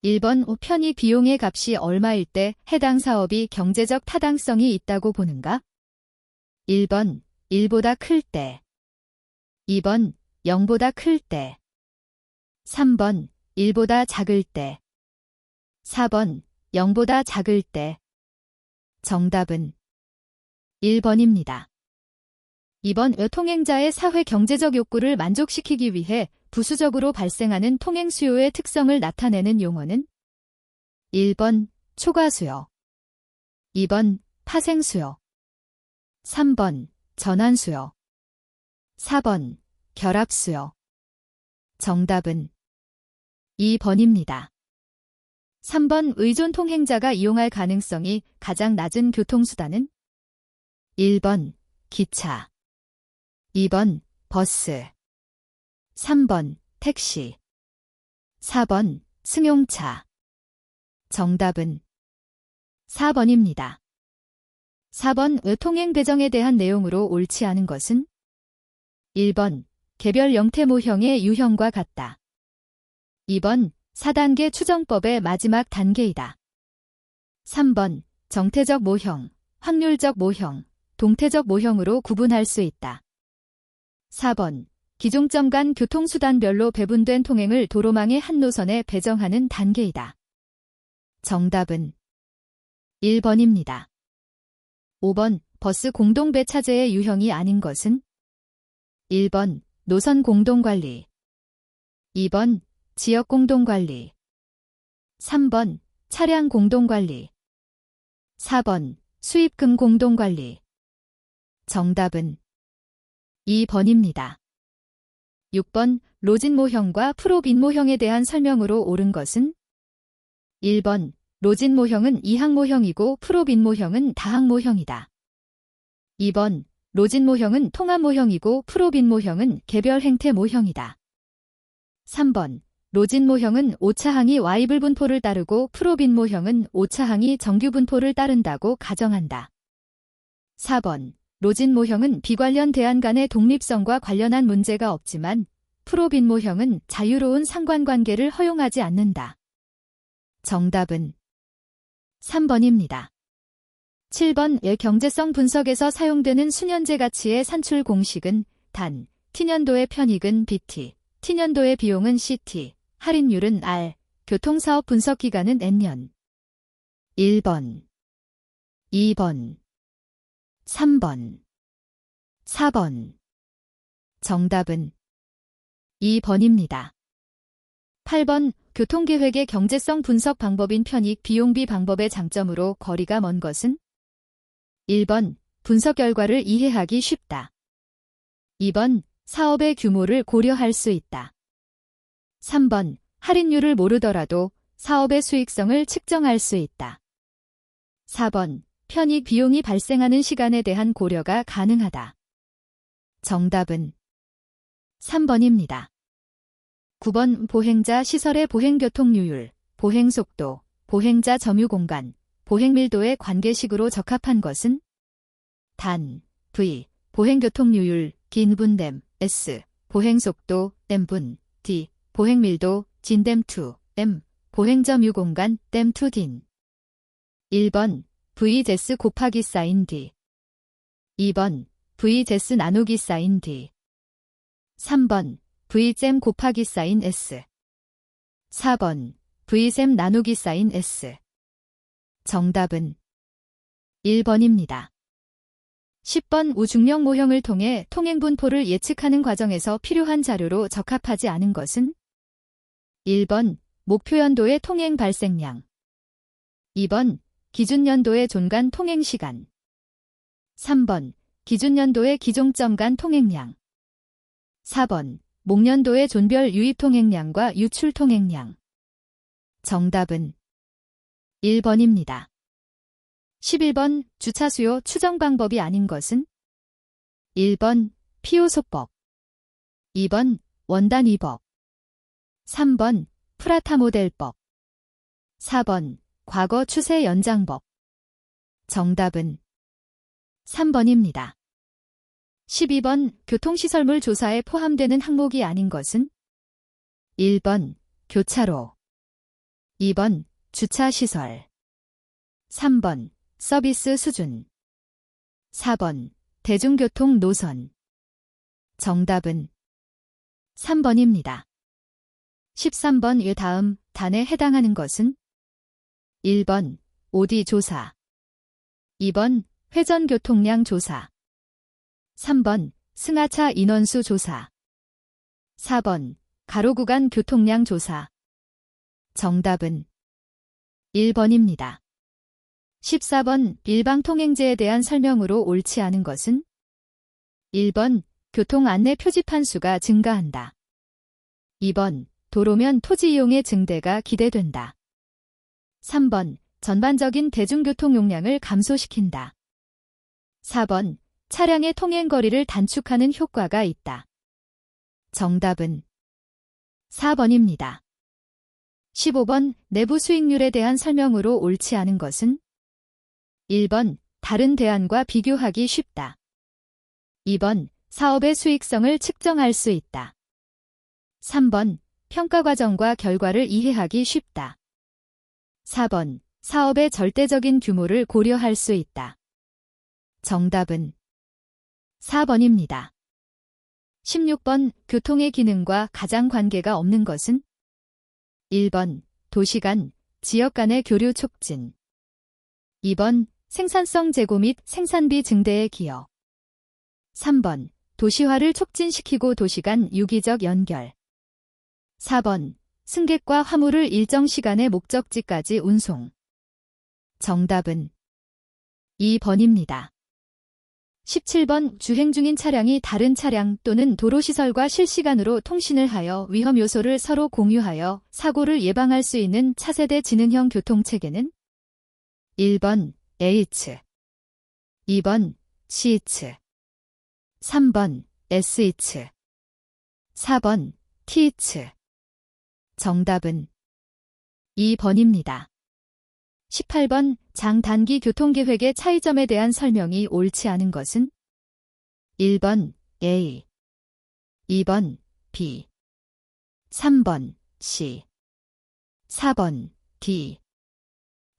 1번 편익 비용의 값이 얼마일 때 해당 사업이 경제적 타당성이 있다고 보는가? 1번 1보다 클 때, 2번 0보다 클 때, 3번 1보다 작을 때, 4번 0보다 작을 때. 정답은 1번입니다. 2번 통행자의 사회 경제적 욕구를 만족시키기 위해 부수적으로 발생하는 통행 수요의 특성을 나타내는 용어는 1번 초과수요, 2번 파생수요, 3번 전환수요, 4번 결합수요. 정답은 2번입니다. 3번 의존 통행자가 이용할 가능성이 가장 낮은 교통수단은 1번 기차, 2번 버스, 3번 택시, 4번 승용차. 정답은 4번입니다. 4번 통행 배정에 대한 내용으로 옳지 않은 것은 1번 개별 영태 모형의 유형과 같다. 2번 4단계 추정법의 마지막 단계이다. 3번 정태적 모형, 확률적 모형, 동태적 모형으로 구분할 수 있다. 4번 기종점 간 교통수단별로 배분된 통행을 도로망의 한 노선에 배정하는 단계이다. 정답은 1번입니다. 5번 버스 공동배차제의 유형이 아닌 것은 1번 노선 공동관리, 2번 지역 공동관리, 3번 차량 공동관리, 4번 수입금 공동관리. 정답은 2번입니다. 6번 로진 모형과 프로빈 모형에 대한 설명으로 옳은 것은 1번 로진 모형은 이항 모형이고 프로빈 모형은 다항 모형이다. 2번 로진 모형은 통합 모형이고 프로빈 모형은 개별 행태 모형이다. 3번 로진 모형은 오차항이 Y불 분포를 따르고 프로빈 모형은 오차항이 정규 분포를 따른다고 가정한다. 4번 로진 모형은 비관련 대안 간의 독립성과 관련한 문제가 없지만 프로빈 모형은 자유로운 상관관계를 허용하지 않는다. 정답은 3번입니다. 7번 경제성 분석에서 사용되는 수년제 가치의 산출 공식은 단, T년도의 편익은 BT, T년도의 비용은 CT, 할인율은 R, 교통사업 분석 기간은 N년. 1번, 2번, 3번, 4번. 정답은 2번입니다. 8번 교통계획의 경제성 분석 방법인 편익 비용비 방법의 장점으로 거리가 먼 것은 1번 분석 결과를 이해하기 쉽다. 2번 사업의 규모를 고려할 수 있다. 3번 할인율을 모르더라도 사업의 수익성을 측정할 수 있다. 4번 편익 비용이 발생하는 시간에 대한 고려가 가능하다. 정답은 3번입니다. 9번 보행자 시설의 보행교통률, 보행속도, 보행자 점유공간, 보행밀도의 관계식으로 적합한 것은 단, V, 보행교통률, 긴분댐, S, 보행속도, 댐분, D, 보행밀도, 진댐2, M, 보행점유공간, 댐2딘. 1번 VZ 곱하기 사인 D, 2번 VZ 나누기 사인 D, 3번 V잼 곱하기 사인 S, 4번 V잼 나누기 사인 S. 정답은 1번입니다. 10번 우중력 모형을 통해 통행분포를 예측하는 과정에서 필요한 자료로 적합하지 않은 것은 1번 목표연도의 통행 발생량, 2번 기준연도의 존간 통행시간, 3번 기준연도의 기종점 간 통행량, 4번 목년도의 존별 유입 통행량과 유출 통행량. 정답은 1번입니다. 11번 주차 수요 추정 방법이 아닌 것은 1번 피요소법, 2번 원단위법, 3번 프라타 모델법, 4번 과거 추세 연장법. 정답은 3번입니다. 12번 교통시설물 조사에 포함되는 항목이 아닌 것은 1번 교차로, 2번 주차시설. 3번 서비스 수준. 4번 대중교통 노선. 정답은 3번입니다. 13번 이 다음 단에 해당하는 것은 1번 OD 조사. 2번 회전교통량 조사. 3번 승하차 인원수 조사. 4번 가로구간 교통량 조사. 정답은 1번입니다. 14번 일방통행제에 대한 설명으로 옳지 않은 것은 1번 교통 안내 표지판 수가 증가한다. 2번 도로면 토지 이용의 증대가 기대된다. 3번 전반적인 대중교통 용량을 감소시킨다. 4번 차량의 통행거리를 단축하는 효과가 있다. 정답은 4번입니다. 15번 내부 수익률에 대한 설명으로 옳지 않은 것은 1번 다른 대안과 비교하기 쉽다. 2번 사업의 수익성을 측정할 수 있다. 3번 평가 과정과 결과를 이해하기 쉽다. 4번 사업의 절대적인 규모를 고려할 수 있다. 정답은 4번입니다. 16번 교통의 기능과 가장 관계가 없는 것은 1번 도시 간, 지역 간의 교류 촉진. 2번 생산성 제고 및 생산비 증대에 기여. 3번 도시화를 촉진시키고 도시 간 유기적 연결. 4번 승객과 화물을 일정 시간의 목적지까지 운송. 정답은 2번입니다. 17번 주행 중인 차량이 다른 차량 또는 도로시설과 실시간으로 통신을 하여 위험 요소를 서로 공유하여 사고를 예방할 수 있는 차세대 지능형 교통체계는 1번 H, 2번 CH, 3번 SH, 4번 TH. 정답은 2번입니다. 18번 장단기 교통계획의 차이점에 대한 설명이 옳지 않은 것은 1번 A, 2번 B, 3번 C, 4번 D.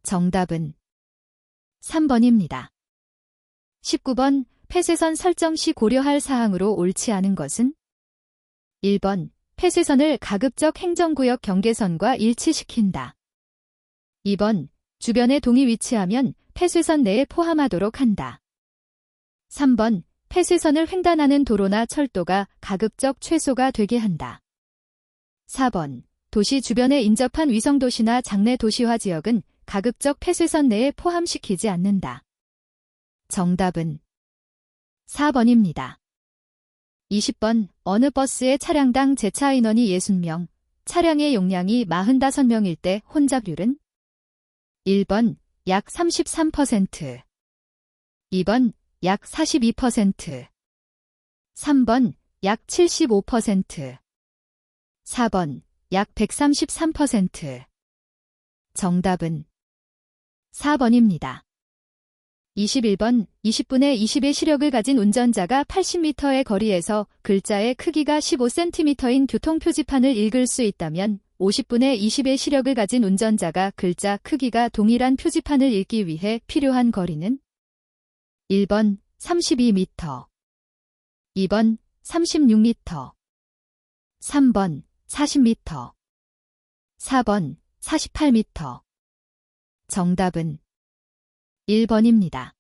정답은 3번입니다. 19번 폐쇄선 설정 시 고려할 사항으로 옳지 않은 것은 1번 폐쇄선을 가급적 행정구역 경계선과 일치시킨다. 2번 주변에 동이 위치하면 폐쇄선 내에 포함하도록 한다. 3번 폐쇄선을 횡단하는 도로나 철도가 가급적 최소가 되게 한다. 4번 도시 주변에 인접한 위성도시나 장내 도시화 지역은 가급적 폐쇄선 내에 포함시키지 않는다. 정답은 4번입니다. 20번 어느 버스의 차량당 제차 인원이 60명, 차량의 용량이 45명일 때 혼잡률은 1번 약 33%, 2번 약 42%, 3번 약 75%, 4번 약 133%. 정답은 4번입니다. 21번 20분의 20의 시력을 가진 운전자가 80m의 거리에서 글자의 크기가 15cm인 교통표지판을 읽을 수 있다면 50분의 20의 시력을 가진 운전자가 글자 크기가 동일한 표지판을 읽기 위해 필요한 거리는 1번 32m, 2번 36m, 3번 40m, 4번 48m. 정답은 1번입니다.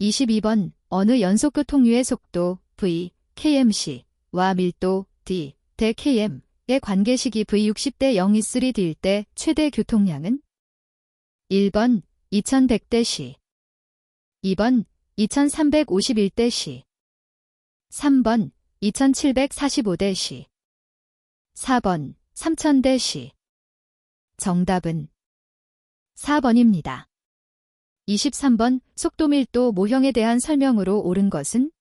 22번 어느 연속교통류의 속도 V, kmc와 밀도 D, 대 km의 관계식이 V 60대 0-3D일 때 최대 교통량은 1번 2100대 시, 2번 2351대 시, 3번 2745대 시, 4번 3000대 시. 정답은 4번입니다. 23번 속도밀도 모형에 대한 설명으로 옳은 것은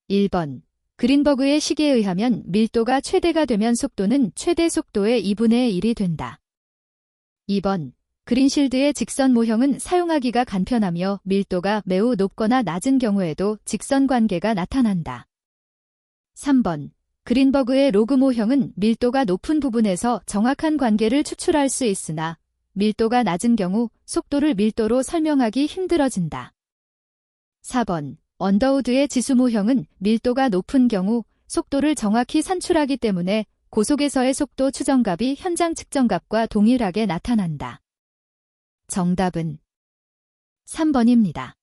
1번 그린버그의 식에 의하면 밀도가 최대가 되면 속도는 최대 속도의 2분의 1이 된다. 2번 그린실드의 직선 모형은 사용하기가 간편하며 밀도가 매우 높거나 낮은 경우에도 직선 관계가 나타난다. 3번 그린버그의 로그 모형은 밀도가 높은 부분에서 정확한 관계를 추출할 수 있으나 밀도가 낮은 경우 속도를 밀도로 설명하기 힘들어진다. 4번 언더우드의 지수 모형은 밀도가 높은 경우 속도를 정확히 산출하기 때문에 고속에서의 속도 추정값이 현장 측정값과 동일하게 나타난다. 정답은 3번입니다.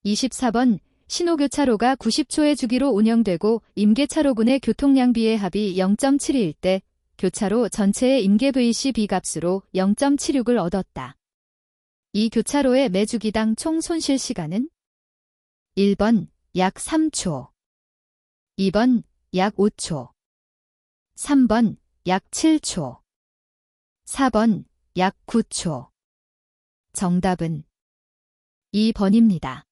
24번 신호교차로가 90초의 주기로 운영되고 임계차로군의 교통량비의 합이 0.72일 때 교차로 전체의 임계 VC B값으로 0.76을 얻었다. 이 교차로의 매 주기당 총 손실 시간은 1번 약 3초, 2번 약 5초, 3번 약 7초, 4번 약 9초. 정답은 2번입니다.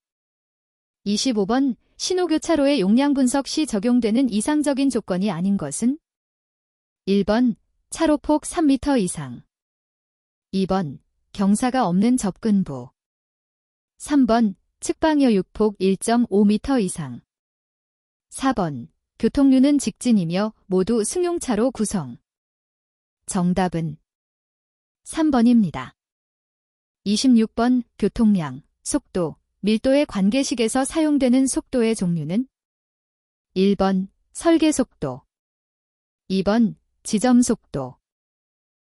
25번 신호교차로의 용량 분석 시 적용되는 이상적인 조건이 아닌 것은 1번 차로폭 3m 이상, 2번 경사가 없는 접근부, 3번 측방여유폭 1.5m 이상, 4번 교통류는 직진이며 모두 승용차로 구성. 정답은 3번입니다. 26번 교통량, 속도, 밀도의 관계식에서 사용되는 속도의 종류는 1번 설계속도, 2번 지점속도,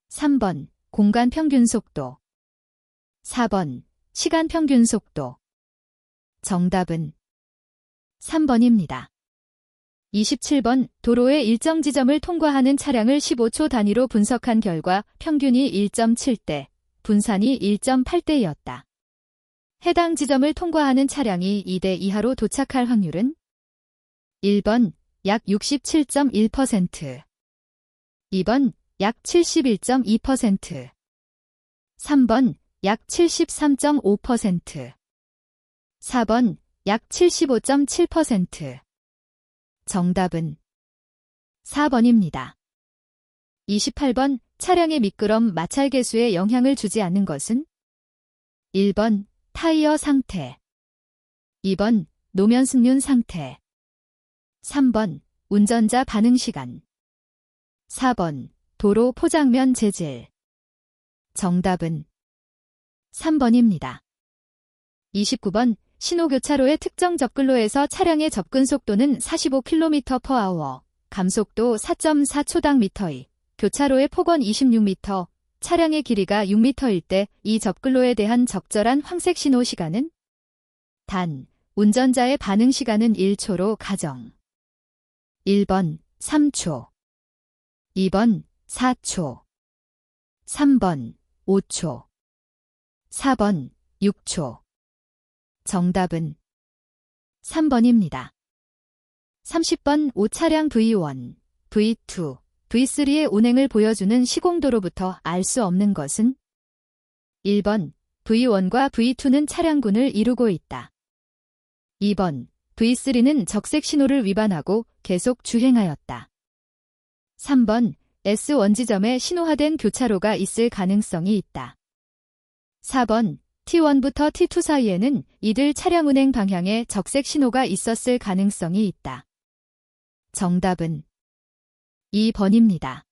3번 공간평균속도, 4번 시간평균속도. 정답은 3번입니다. 27번 도로의 일정 지점을 통과하는 차량을 15초 단위로 분석한 결과 평균이 1.7대, 분산이 1.8대였다. 해당 지점을 통과하는 차량이 2대 이하로 도착할 확률은 1번 약 67.1%, 2번 약 71.2%, 3번 약 73.5%, 4번 약 75.7%. 정답은 4번입니다. 28번 차량의 미끄럼 마찰 계수에 영향을 주지 않는 것은 1번 타이어 상태, 2번 노면 승륜 상태, 3번 운전자 반응 시간, 4번 도로 포장면 재질. 정답은 3번입니다. 29번 신호교차로의 특정 접근로에서 차량의 접근 속도는 45km/h, 감속도 4.4초당 미터이, 교차로의 폭은 26m, 차량의 길이가 6m일 때 이 접근로에 대한 적절한 황색 신호 시간은? 단, 운전자의 반응 시간은 1초로 가정. 1번 3초, 2번 4초, 3번 5초, 4번 6초. 정답은 3번입니다. 30번 5차량 V1, V2, V3의 운행을 보여주는 시공도로부터 알 수 없는 것은 1번 V1과 V2는 차량군을 이루고 있다. 2번 V3는 적색 신호를 위반하고 계속 주행하였다. 3번 S1 지점에 신호화된 교차로가 있을 가능성이 있다. 4번 T1부터 T2 사이에는 이들 차량 운행 방향에 적색 신호가 있었을 가능성이 있다. 정답은 2번입니다.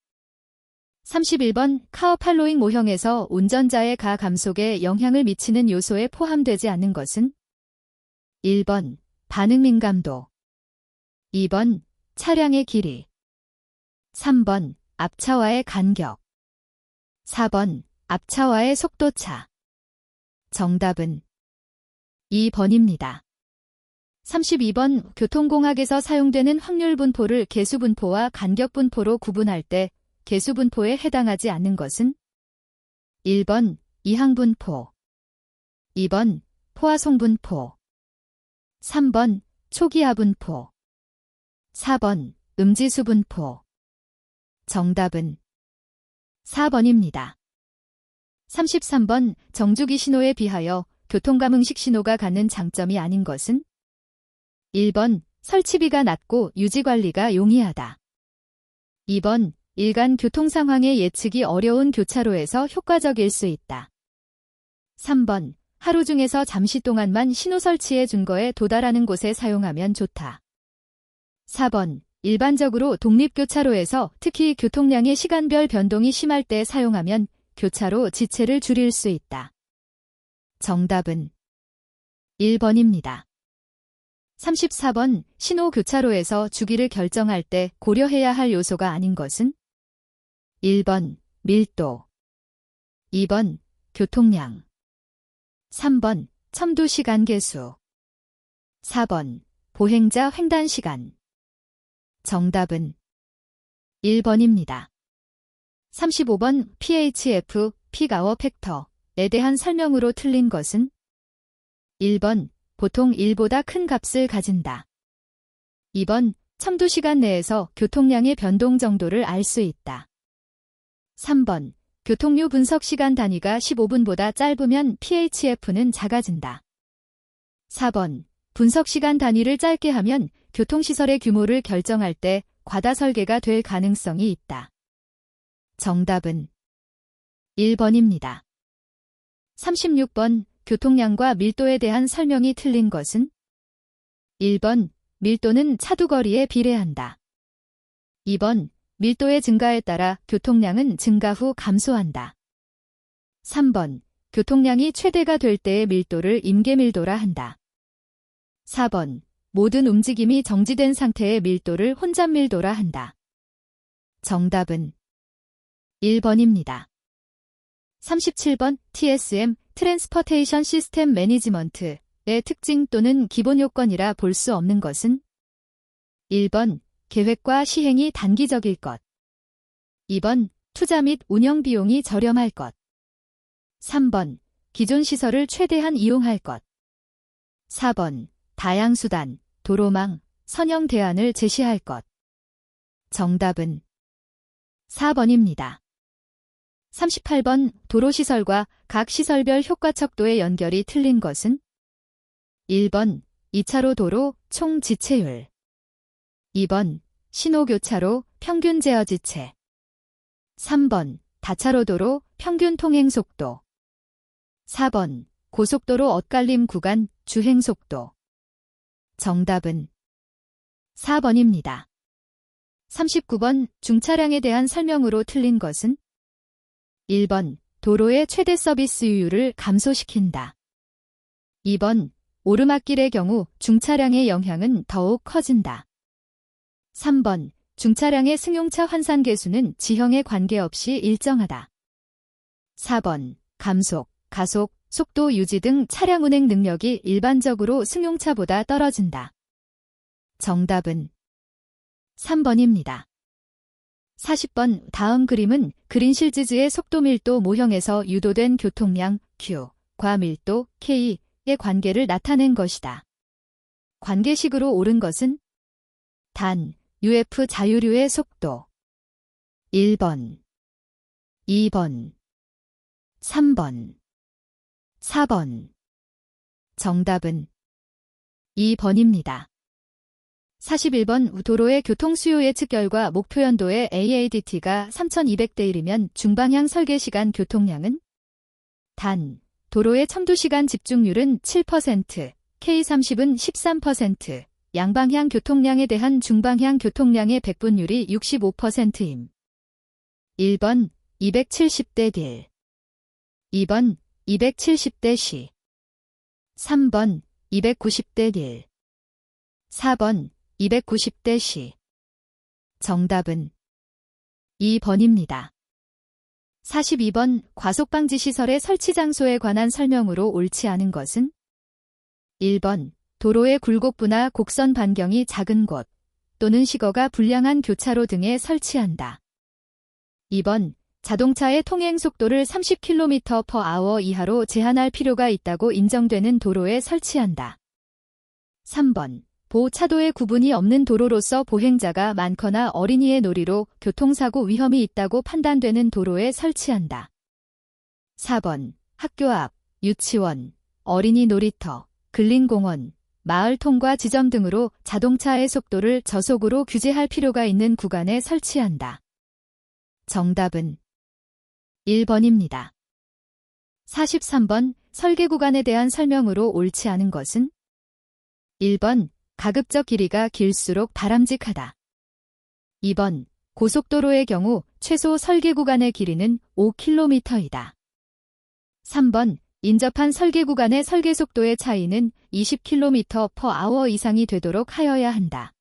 31번 카어 팔로잉 모형에서 운전자의 가 감속에 영향을 미치는 요소에 포함되지 않는 것은 1번 반응 민감도, 2번 차량의 길이, 3번 앞차와의 간격, 4번 앞차와의 속도차. 정답은 2번입니다. 32번 교통공학에서 사용되는 확률분포를 개수분포와 간격분포로 구분할 때 개수분포에 해당하지 않는 것은 1번 이항분포, 2번 포화송분포, 3번 초기하분포, 4번 음지수분포. 정답은 4번입니다. 33번 정주기 신호에 비하여 교통감응식 신호가 갖는 장점이 아닌 것은 1번 설치비가 낮고 유지관리가 용이하다. 2번 일간 교통 상황의 예측이 어려운 교차로에서 효과적일 수 있다. 3번 하루 중에서 잠시 동안만 신호 설치의 준거에 도달하는 곳에 사용하면 좋다. 4번 일반적으로 독립교차로에서 특히 교통량의 시간별 변동이 심할 때 사용하면 교차로 지체를 줄일 수 있다. 정답은 1번입니다. 34번 신호교차로에서 주기를 결정할 때 고려해야 할 요소가 아닌 것은? 1번 밀도, 2번 교통량, 3번 첨도시간 계수, 4번 보행자 횡단시간. 정답은 1번입니다. 35번 PHF, 피가워 팩터에 대한 설명으로 틀린 것은? 1번 보통 1보다 큰 값을 가진다. 2번 첨도시간 내에서 교통량의 변동 정도를 알 수 있다. 3번 교통류 분석 시간 단위가 15분보다 짧으면 PHF는 작아진다. 4번 분석 시간 단위를 짧게 하면 교통시설의 규모를 결정할 때 과다 설계가 될 가능성이 있다. 정답은 1번입니다. 36번 교통량과 밀도에 대한 설명이 틀린 것은? 1번 밀도는 차두거리에 비례한다. 2번 밀도의 증가에 따라 교통량은 증가 후 감소한다. 3번 교통량이 최대가 될 때의 밀도를 임계밀도라 한다. 4번 모든 움직임이 정지된 상태의 밀도를 혼잡밀도라 한다. 정답은 1번입니다. 37번 TSM 트랜스포테이션 시스템 매니지먼트의 특징 또는 기본 요건이라 볼 수 없는 것은? 1번 계획과 시행이 단기적일 것, 2번 투자 및 운영 비용이 저렴할 것, 3번 기존 시설을 최대한 이용할 것, 4번 다양수단, 도로망, 선형 대안을 제시할 것. 정답은 4번입니다. 38번 도로시설과 각 시설별 효과 척도의 연결이 틀린 것은? 1번 2차로 도로 총 지체율, 2번 신호교차로 평균 제어 지체, 3번 다차로 도로 평균 통행 속도, 4번 고속도로 엇갈림 구간 주행 속도. 정답은 4번입니다. 39번 중차량에 대한 설명으로 틀린 것은? 1번 도로의 최대 서비스율을 감소시킨다. 2번 오르막길의 경우 중차량의 영향은 더욱 커진다. 3번 중차량의 승용차 환산 계수는 지형에 관계없이 일정하다. 4번 감속, 가속, 속도 유지 등 차량 운행 능력이 일반적으로 승용차보다 떨어진다. 정답은 3번입니다. 40번 다음 그림은 그린실즈의 속도 밀도 모형에서 유도된 교통량 Q과 밀도 K의 관계를 나타낸 것이다. 관계식으로 옳은 것은? 단, UF 자유류의 속도 1번, 2번, 3번, 4번. 정답은 2번입니다. 41번 도로의 교통수요 예측 결과 목표 연도의 AADT가 3200대 1이면 중방향 설계시간 교통량은? 단, 도로의 첨도시간 집중률은 7%, K30은 13%, 양방향 교통량에 대한 중방향 교통량의 백분율이 65%임. 1번 270대 1, 2번 270대 시, 3번 290대 1, 4번 290대 시. 정답은 2번입니다. 42번 과속방지 시설의 설치 장소에 관한 설명으로 옳지 않은 것은? 1번 도로의 굴곡부나 곡선 반경이 작은 곳 또는 시거가 불량한 교차로 등에 설치한다. 2번 자동차의 통행 속도를 30km/h 이하로 제한할 필요가 있다고 인정되는 도로에 설치한다. 3번 보차도의 구분이 없는 도로로서 보행자가 많거나 어린이의 놀이로 교통사고 위험이 있다고 판단되는 도로에 설치한다. 4번 학교 앞, 유치원, 어린이 놀이터, 근린공원, 마을 통과 지점 등으로 자동차의 속도를 저속으로 규제할 필요가 있는 구간에 설치한다. 정답은 1번입니다. 43번 설계 구간에 대한 설명으로 옳지 않은 것은? 1번 가급적 길이가 길수록 바람직하다. 2번, 고속도로의 경우 최소 설계 구간의 길이는 5km이다. 3번, 인접한 설계 구간의 설계 속도의 차이는 20km/h 이상이 되도록 하여야 한다.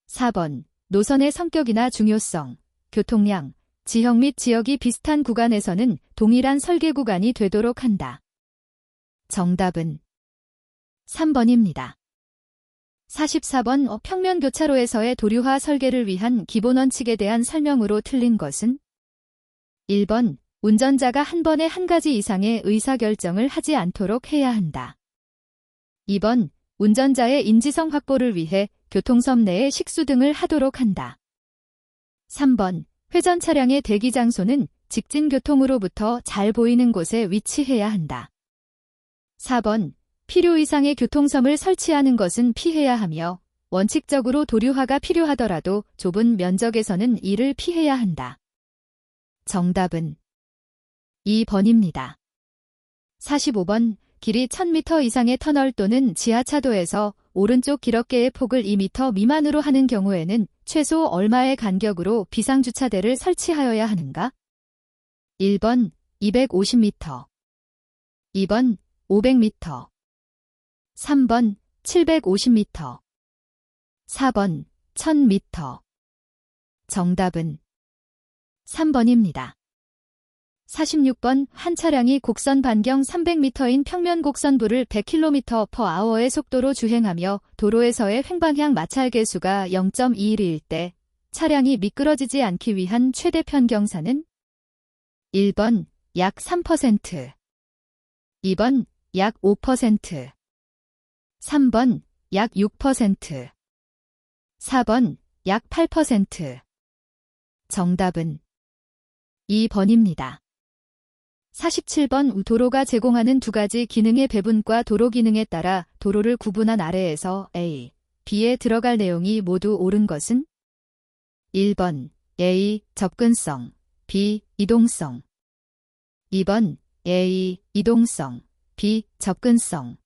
4번, 노선의 성격이나 중요성, 교통량, 지형 및 지역이 비슷한 구간에서는 동일한 설계 구간이 되도록 한다. 정답은 3번입니다. 44번 평면 교차로에서의 도류화 설계를 위한 기본 원칙에 대한 설명으로 틀린 것은 1번, 운전자가 한 번에 한 가지 이상의 의사결정을 하지 않도록 해야 한다. 2번, 운전자의 인지성 확보를 위해 교통섬 내에 식수 등을 하도록 한다. 3번, 회전 차량의 대기 장소는 직진 교통으로부터 잘 보이는 곳에 위치해야 한다. 4번, 필요 이상의 교통섬을 설치하는 것은 피해야 하며 원칙적으로 도류화가 필요하더라도 좁은 면적에서는 이를 피해야 한다. 정답은 2번입니다. 45번, 길이 1000m 이상의 터널 또는 지하차도에서 오른쪽 길어깨의 폭을 2m 미만으로 하는 경우에는 최소 얼마의 간격으로 비상주차대를 설치하여야 하는가? 1번 250m, 2번 500m, 3번 750m, 4번 1000m. 정답은 3번입니다. 46번, 한 차량이 곡선 반경 300m인 평면 곡선부를 100km/h의 속도로 주행하며 도로에서의 횡방향 마찰 계수가 0.21일 때 차량이 미끄러지지 않기 위한 최대 편경사는 1번 약 3%, 2번 약 5%, 3번 약 6%, 4번 약 8%. 정답은 2번입니다. 47번, 도로가 제공하는 두 가지 기능의 배분과 도로 기능에 따라 도로를 구분한 아래에서 A, B에 들어갈 내용이 모두 옳은 것은 1번 A, 접근성, B, 이동성. 2번 A, 이동성, B, 접근성.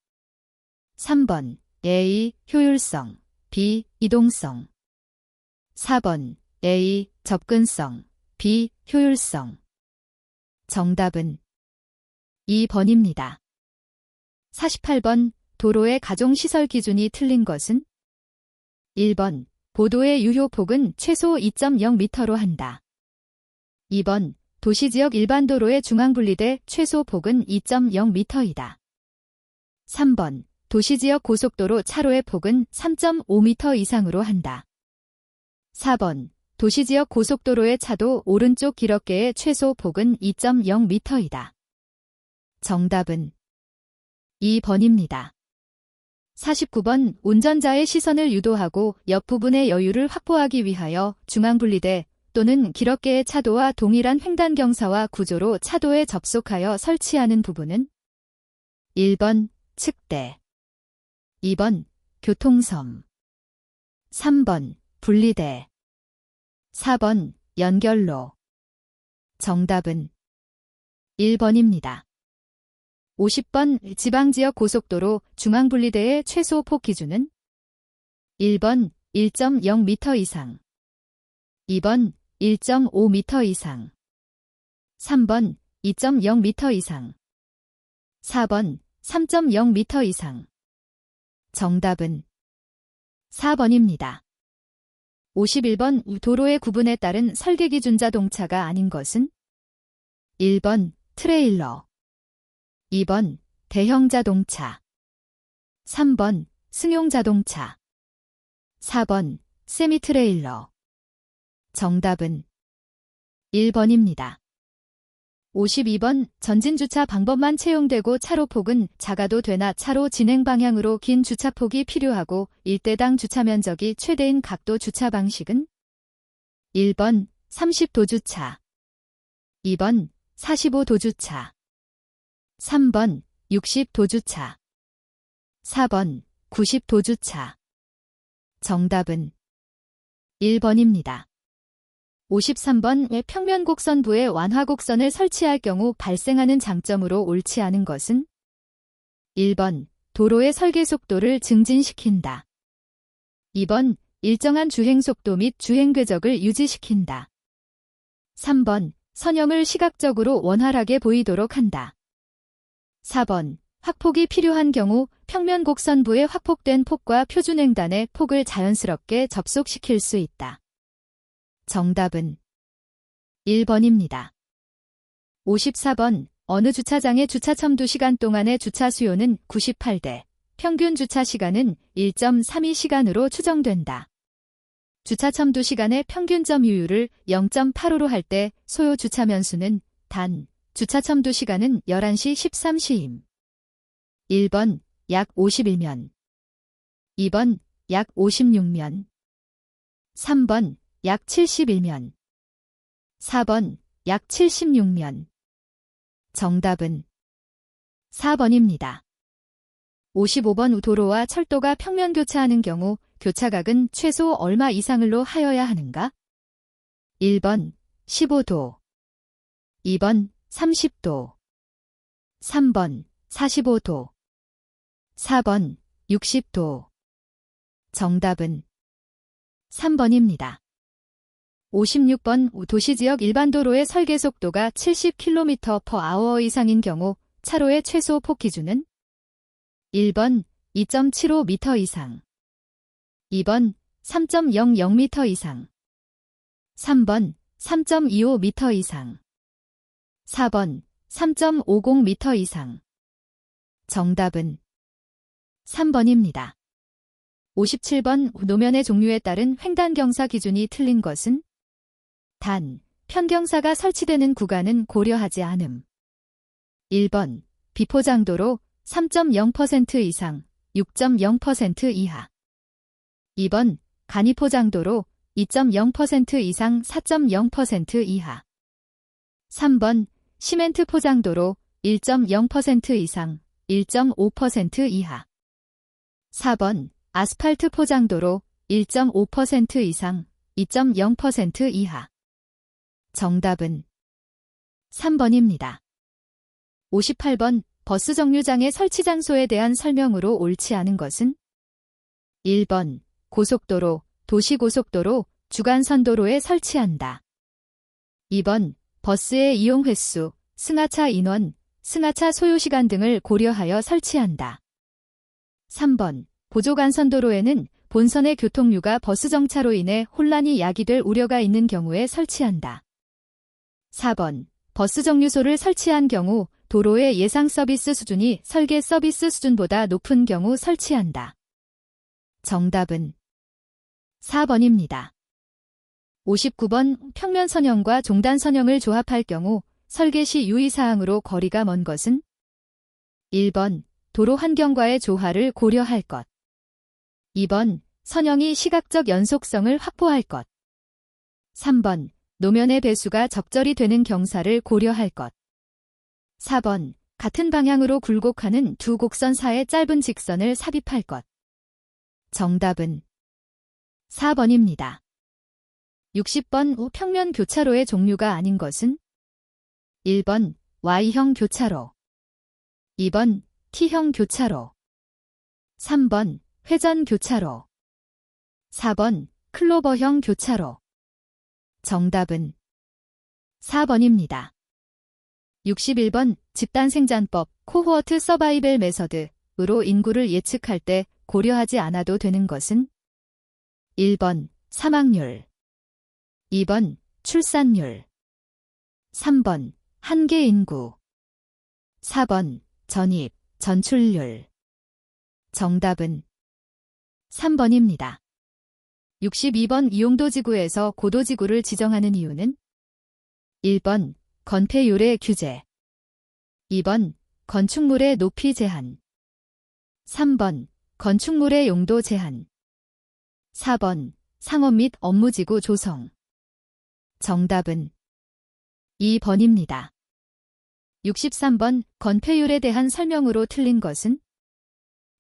3번 A, 효율성, B, 이동성. 4번 A, 접근성, B, 효율성. 정답은 2번입니다. 48번, 도로의 가종시설 기준이 틀린 것은 1번, 보도의 유효폭은 최소 2.0m로 한다. 2번, 도시지역 일반도로의 중앙분리대 최소 폭은 2.0m이다. 3번, 도시지역 고속도로 차로의 폭은 3.5m 이상으로 한다. 4번, 도시지역 고속도로의 차도 오른쪽 길어깨의 최소 폭은 2.0m이다. 정답은 2번입니다. 49번, 운전자의 시선을 유도하고 옆부분의 여유를 확보하기 위하여 중앙분리대 또는 길어깨의 차도와 동일한 횡단경사와 구조로 차도에 접속하여 설치하는 부분은 1번 측대, 2번 교통섬, 3번 분리대, 4번 연결로. 정답은 1번입니다. 50번, 지방지역 고속도로 중앙분리대의 최소 폭 기준은 1번 1.0m 이상, 2번 1.5m 이상, 3번 2.0m 이상, 4번 3.0m 이상. 정답은 4번입니다. 51번, 도로의 구분에 따른 설계기준 자동차가 아닌 것은 1번 트레일러, 2번 대형 자동차, 3번 승용 자동차, 4번 세미트레일러. 정답은 1번입니다. 52번, 전진주차 방법만 채용되고 차로폭은 작아도 되나 차로 진행 방향으로 긴 주차폭이 필요하고 일대당 주차면적이 최대인 각도 주차 방식은 1번 30도 주차, 2번 45도 주차, 3번 60도 주차, 4번 90도 주차. 정답은 1번입니다. 53번, 왜 평면 곡선부에 완화 곡선을 설치할 경우 발생하는 장점으로 옳지 않은 것은 1번 도로의 설계 속도를 증진시킨다. 2번 일정한 주행속도 및 주행궤적을 유지시킨다. 3번. 선형을 시각적으로 원활하게 보이도록 한다. 4번. 확폭이 필요한 경우 평면 곡선부에 확폭된 폭과 표준횡단의 폭을 자연스럽게 접속시킬 수 있다. 정답은 1번입니다. 54번. 어느 주차장의 주차 첨도 시간 동안의 주차 수요는 98대, 평균 주차 시간은 1.32시간으로 추정된다. 주차 첨도 시간의 평균 점유율을 0.85로 할 때 소요 주차 면수는 단, 주차 첨도 시간은 11시 13시임. 1번, 약 51면. 2번, 약 56면. 3번, 약 71면. 4번, 약 76면. 정답은 4번입니다. 55번. 도로와 철도가 평면 교차하는 경우 교차각은 최소 얼마 이상을로 하여야 하는가? 1번 15도, 2번 30도, 3번 45도, 4번 60도. 정답은 3번입니다. 56번. 도시지역 일반도로의 설계 속도가 70km/h 이상인 경우 차로의 최소 폭 기준은 1번 2.75m 이상, 2번 3.00m 이상, 3번 3.25m 이상, 4번 3.50m 이상. 정답은 3번입니다. 57번. 노면의 종류에 따른 횡단경사 기준이 틀린 것은 단, 편경사가 설치되는 구간은 고려하지 않음. 1번, 비포장도로 3.0% 이상, 6.0% 이하. 2번, 간이포장도로 2.0% 이상, 4.0% 이하. 3번, 시멘트 포장도로 1.0% 이상, 1.5% 이하. 4번, 아스팔트 포장도로 1.5% 이상, 2.0% 이하. 정답은 3번입니다. 58번. 버스 정류장의 설치 장소에 대한 설명으로 옳지 않은 것은 1번. 고속도로, 도시고속도로, 주간선도로에 설치한다. 2번. 버스의 이용 횟수, 승하차 인원, 승하차 소요시간 등을 고려하여 설치한다. 3번. 보조간선도로에는 본선의 교통류가 버스 정차로 인해 혼란이 야기될 우려가 있는 경우에 설치한다. 4번. 버스 정류소를 설치한 경우 도로의 예상 서비스 수준이 설계 서비스 수준보다 높은 경우 설치한다. 정답은 4번입니다. 59번. 평면 선형과 종단 선형을 조합할 경우 설계 시 유의사항으로 거리가 먼 것은 1번. 도로 환경과의 조화를 고려할 것. 2번. 선형이 시각적 연속성을 확보할 것. 3번. 노면의 배수가 적절히 되는 경사를 고려할 것. 4번. 같은 방향으로 굴곡하는 두 곡선 사이의 짧은 직선을 삽입할 것. 정답은 4번입니다. 60번. 평면 교차로의 종류가 아닌 것은 1번. Y형 교차로, 2번. T형 교차로, 3번. 회전 교차로, 4번. 클로버형 교차로. 정답은 4번입니다. 61번. 집단생산법, 코호어트 서바이벌 메서드으로 인구를 예측할 때 고려하지 않아도 되는 것은 1번. 사망률, 2번. 출산율, 3번. 한계 인구, 4번. 전입, 전출률. 정답은 3번입니다. 62번. 이용도지구에서 고도지구를 지정하는 이유는 1번. 건폐율의 규제, 2번. 건축물의 높이 제한, 3번. 건축물의 용도 제한, 4번. 상업 및 업무지구 조성. 정답은 2번입니다. 63번. 건폐율에 대한 설명으로 틀린 것은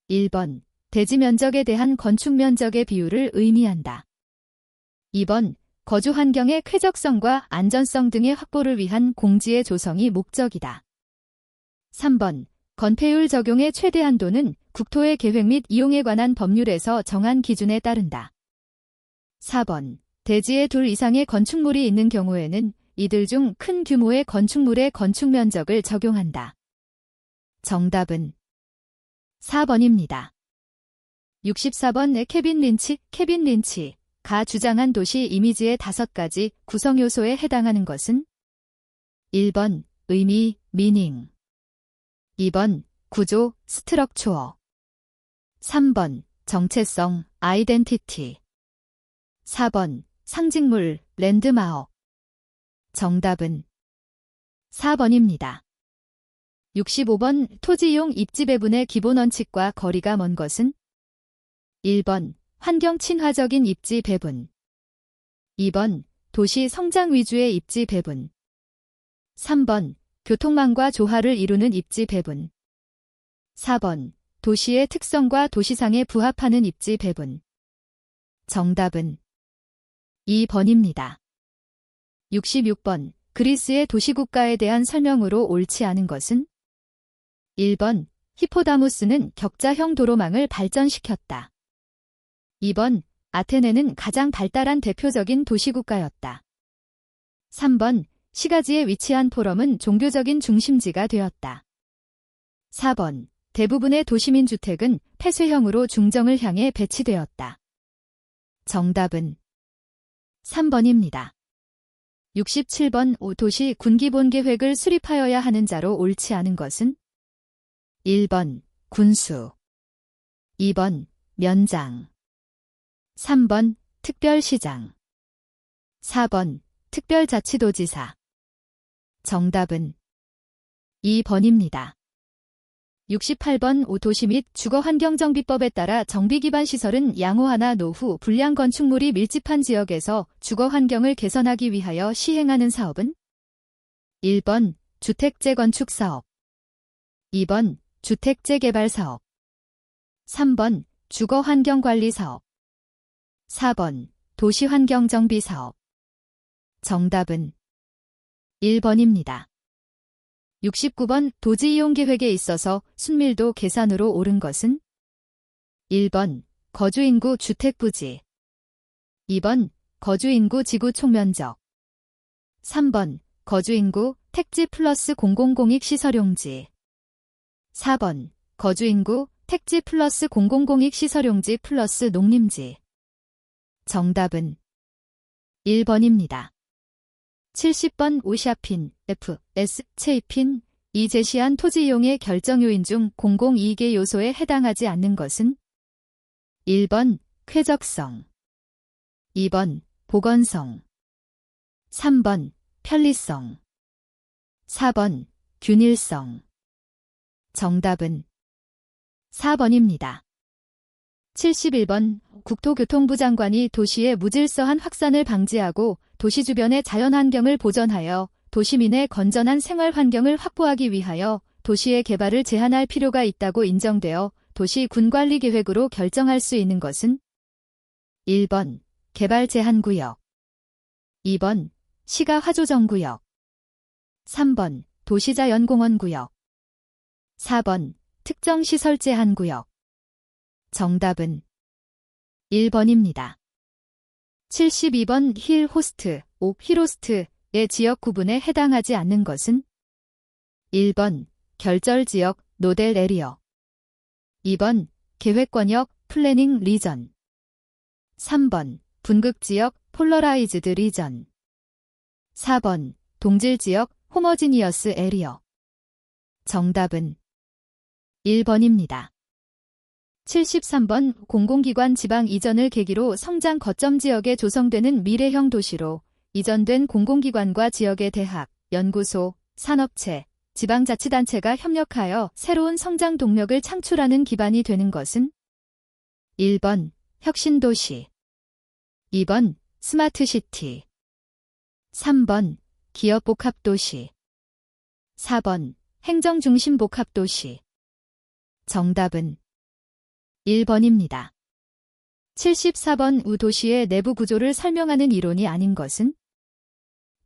1번. 대지 면적에 대한 건축 면적의 비율을 의미한다. 2번. 거주 환경의 쾌적성과 안전성 등의 확보를 위한 공지의 조성이 목적이다. 3번. 건폐율 적용의 최대 한도는 국토의 계획 및 이용에 관한 법률에서 정한 기준에 따른다. 4번. 대지에 둘 이상의 건축물이 있는 경우에는 이들 중 큰 규모의 건축물의 건축 면적을 적용한다. 정답은 4번입니다. 64번. 케빈 린치가 주장한 도시 이미지의 5가지 구성 요소에 해당하는 것은 1번 의미, 미닝, 2번 구조, 스트럭처어, 3번 정체성, 아이덴티티, 4번 상징물, 랜드마크. 정답은 4번입니다. 65번. 토지 이용 입지 배분의 기본 원칙과 거리가 먼 것은 1번 환경 친화적인 입지 배분, 2번 도시 성장 위주의 입지 배분, 3번 교통망과 조화를 이루는 입지 배분, 4번 도시의 특성과 도시상에 부합하는 입지 배분. 정답은 2번입니다. 66번. 그리스의 도시국가에 대한 설명으로 옳지 않은 것은 1번 히포다무스는 격자형 도로망을 발전시켰다. 2번 아테네는 가장 발달한 대표적인 도시국가였다. 3번 시가지에 위치한 포럼은 종교적인 중심지가 되었다. 4번 대부분의 도시민 주택은 폐쇄형으로 중정을 향해 배치되었다. 정답은 3번입니다. 67번. 도시 군기본계획을 수립하여야 하는 자로 옳지 않은 것은 1번 군수, 2번 면장, 3번 특별시장, 4번 특별자치도지사. 정답은 2번입니다. 68번. 도시 및 주거환경정비법에 따라 정비기반 시설은 양호하나 노후, 불량 건축물이 밀집한 지역에서 주거환경을 개선하기 위하여 시행하는 사업은 1번 주택재건축사업, 2번 주택재개발사업, 3번 주거환경관리사업, 4번 도시환경정비사업. 정답은 1번입니다. 69번. 도지이용계획에 있어서 순밀도 계산으로 옳은 것은 1번 거주인구 주택부지, 2번 거주인구 지구 총면적, 3번 거주인구 택지 플러스 공공공익 시설용지, 4번 거주인구 택지 플러스 공공공익 시설용지 플러스 농림지. 정답은 1번입니다. 70번. 오샤핀, 체이핀, 이 제시한 토지 이용의 결정 요인 중 공공이익의 요소에 해당하지 않는 것은 1번 쾌적성, 2번 보건성, 3번 편리성, 4번 균일성. 정답은 4번입니다. 71번. 국토교통부 장관이 도시의 무질서한 확산을 방지하고 도시 주변의 자연환경을 보전하여 도시민의 건전한 생활환경을 확보하기 위하여 도시의 개발을 제한할 필요가 있다고 인정되어 도시 군관리계획으로 결정할 수 있는 것은 1번 개발 제한구역, 2번 시가화조정구역, 3번 도시자연공원구역, 4번 특정시설 제한구역. 정답은 1번입니다. 72번. 힐 호스트, 힐호스트의 지역 구분에 해당하지 않는 것은 1번 결절지역, 노델 에리어, 2번 계획권역, 플래닝 리전, 3번 분극지역, 폴러라이즈드 리전, 4번 동질지역, 호머지니어스 에리어. 정답은 1번입니다. 73번. 공공기관 지방 이전을 계기로 성장 거점 지역에 조성되는 미래형 도시로 이전된 공공기관과 지역의 대학, 연구소, 산업체, 지방자치단체가 협력하여 새로운 성장 동력을 창출하는 기반이 되는 것은 1번 혁신도시, 2번 스마트시티, 3번 기업복합도시, 4번 행정중심복합도시. 정답은 1번입니다. 74번. 도시의 내부 구조를 설명하는 이론이 아닌 것은